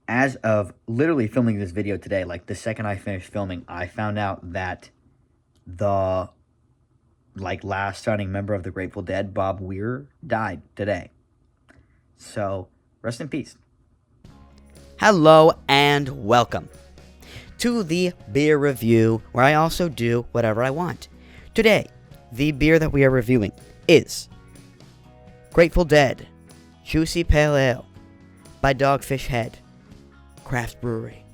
as of literally filming this video today, like the second I finished filming, I found out that the last founding member of the Grateful Dead, Bob Weir, died today. So rest in peace. Hello and welcome to the beer review, where I also do whatever I want. Today, the beer that we are reviewing is Grateful Dead Juicy Pale Ale by Dogfish Head Craft Brewery.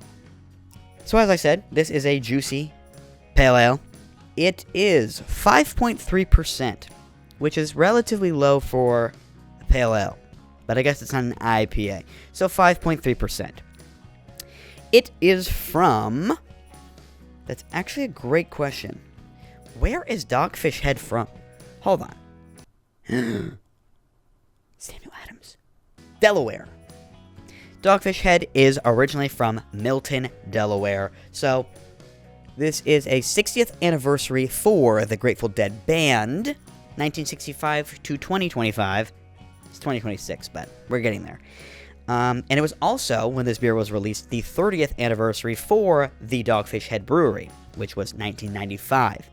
So as I said, this is a juicy pale ale. It is 5.3%, which is relatively low for a pale ale, but I guess it's not an IPA. So 5.3%. It is from... That's actually a great question. Where is Dogfish Head from? Hold on. Samuel Adams. Delaware. Dogfish Head is originally from Milton, Delaware. So this is a 60th anniversary for the Grateful Dead band, 1965 to 2025. It's 2026, but we're getting there. And it was also, when this beer was released, the 30th anniversary for the Dogfish Head Brewery, which was 1995.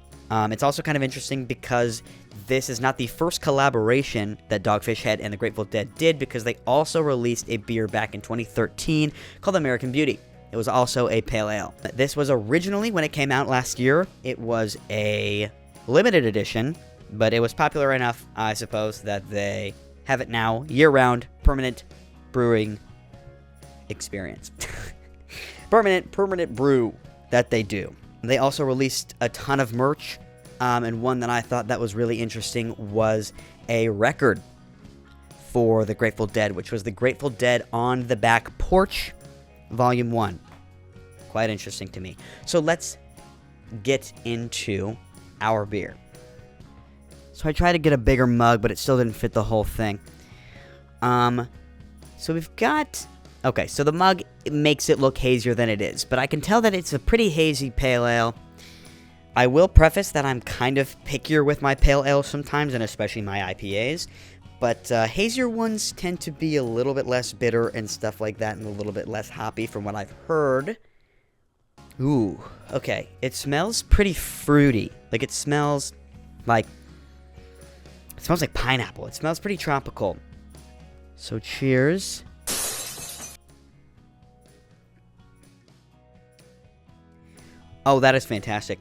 It's also kind of interesting because this is not the first collaboration that Dogfish Head and the Grateful Dead did, because they also released a beer back in 2013 called American Beauty. It was also a pale ale. This was originally, when it came out last year, it was a limited edition, but it was popular enough, I suppose, that they have it now year-round, permanent brewing experience. permanent brew that they do. They also released a ton of merch, and one that I thought that was really interesting was a record for the Grateful Dead, which was the Grateful Dead on the Back Porch, Volume 1. Quite interesting to me. So let's get into our beer. So I tried to get a bigger mug, but it still didn't fit the whole thing. So we've got... Okay, so the mug makes it look hazier than it is, but I can tell that it's a pretty hazy pale ale. I will preface that I'm kind of pickier with my pale ale sometimes, and especially my IPAs, but hazier ones tend to be a little bit less bitter and stuff like that, and a little bit less hoppy from what I've heard. Ooh, okay. It smells pretty fruity. Like, it smells like pineapple. It smells pretty tropical. So cheers. Oh, that is fantastic.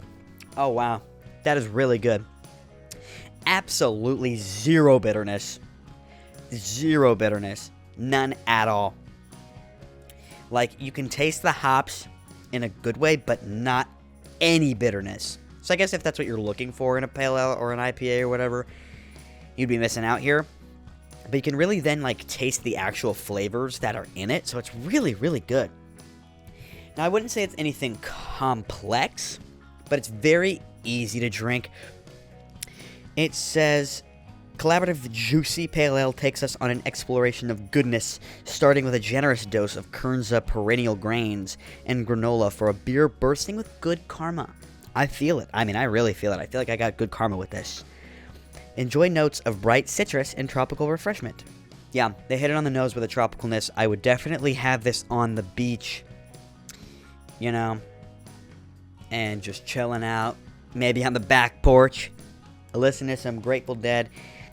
Oh, wow. That is really good. Absolutely zero bitterness. Zero bitterness. None at all. Like, you can taste the hops in a good way, but not any bitterness. So I guess if that's what you're looking for in a pale ale or an IPA or whatever, you'd be missing out here. But you can really then, taste the actual flavors that are in it, so it's really, really good. Now, I wouldn't say it's anything complex, but it's very easy to drink. It says, collaborative juicy pale ale takes us on an exploration of goodness, starting with a generous dose of Kernza perennial grains and granola for a beer bursting with good karma. I feel it. I mean, I really feel it. I feel like I got good karma with this. Enjoy notes of bright citrus and tropical refreshment. Yeah, they hit it on the nose with the tropicalness. I would definitely have this on the beach, you know, and just chilling out, maybe on the back porch, listen to some Grateful Dead.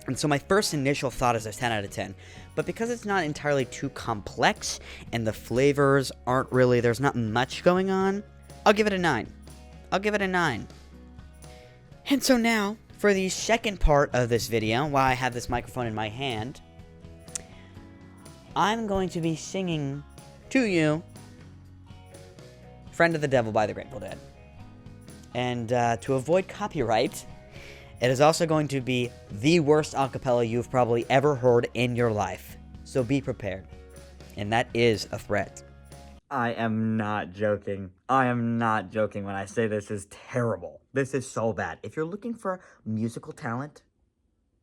And so my first initial thought is a 10 out of 10. But because it's not entirely too complex, and the flavors aren't really, there's not much going on, I'll give it a 9. I'll give it a 9. And so now, for the second part of this video, while I have this microphone in my hand, I'm going to be singing to you Friend of the Devil by the Grateful Dead. And to avoid copyright, it is also going to be the worst acapella you've probably ever heard in your life. So be prepared. And that is a threat. I am not joking. I am not joking when I say this is terrible. This is so bad. If you're looking for musical talent,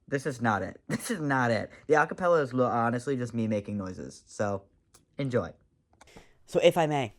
this is not it. This is not it. The acapella is honestly just me making noises. So, enjoy. So if I may,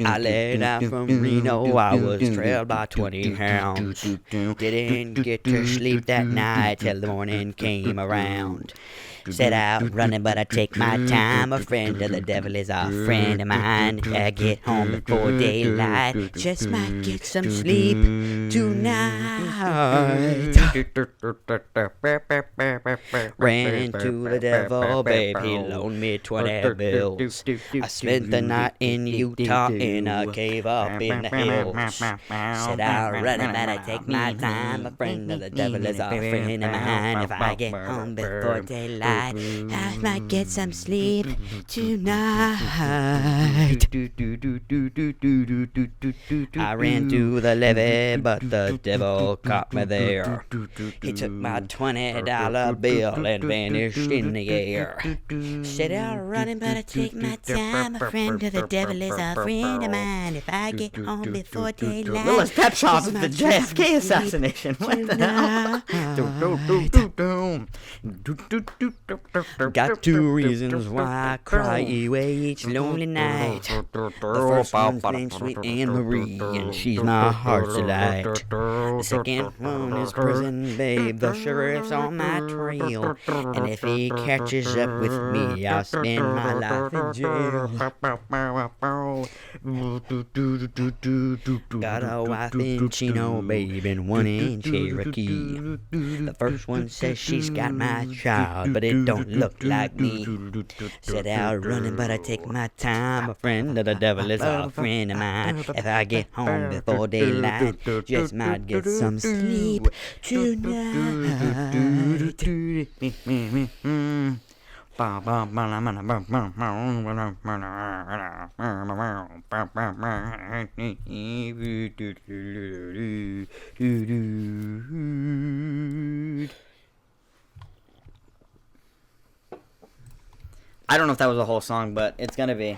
I laid out from Reno, I was trailed by 20 hounds. Didn't get to sleep that night till the morning came around. Set out running, but I take my time. A friend of the devil is a friend of mine. If I get home before daylight, just might get some sleep tonight. Ran into the devil, babe, he loaned me 20 bills. I spent the night in Utah in a cave up in the hills. Set out running, but I take my time. A friend of the devil is a friend of mine. If I get home before daylight, I might get some sleep tonight. I ran to the levee, but the devil caught me there. He took my $20 bill and vanished in the air. Set out running, but I take my time. A friend of the devil is a friend of mine. If I get home before daylight, Willis Pep Shop is the JFK assassination. What the hell? got two reasons why I cry away each lonely night. The first one's named Sweet Anne Marie, and she's my heart's delight. The second one is prison, babe. The sheriff's on my trail, and if he catches up with me, I'll spend my life in jail. Got a wife in Chino, babe, and one in Cherokee. The first one says she's got my child, but it don't look like me. Set out running, but I take my time. A friend of the devil is a friend of mine. If I get home before daylight, just might get some sleep tonight. I don't know if that was a whole song, but it's gonna be.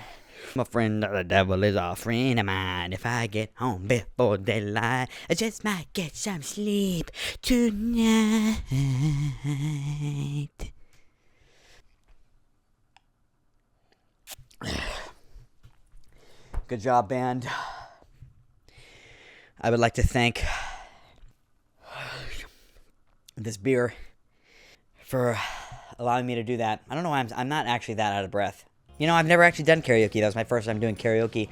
My friend of the devil is a friend of mine. If I get home before daylight, I just might get some sleep tonight. Good job, band. I would like to thank this beer for allowing me to do that. I don't know why I'm not actually that out of breath. You know, I've never actually done karaoke. That was my first time doing karaoke.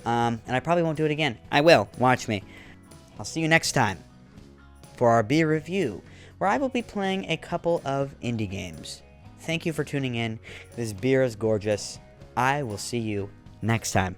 And I probably won't do it again. I will. Watch me. I'll see you next time for our beer review, where I will be playing a couple of indie games. Thank you for tuning in. This beer is gorgeous. I will see you next time.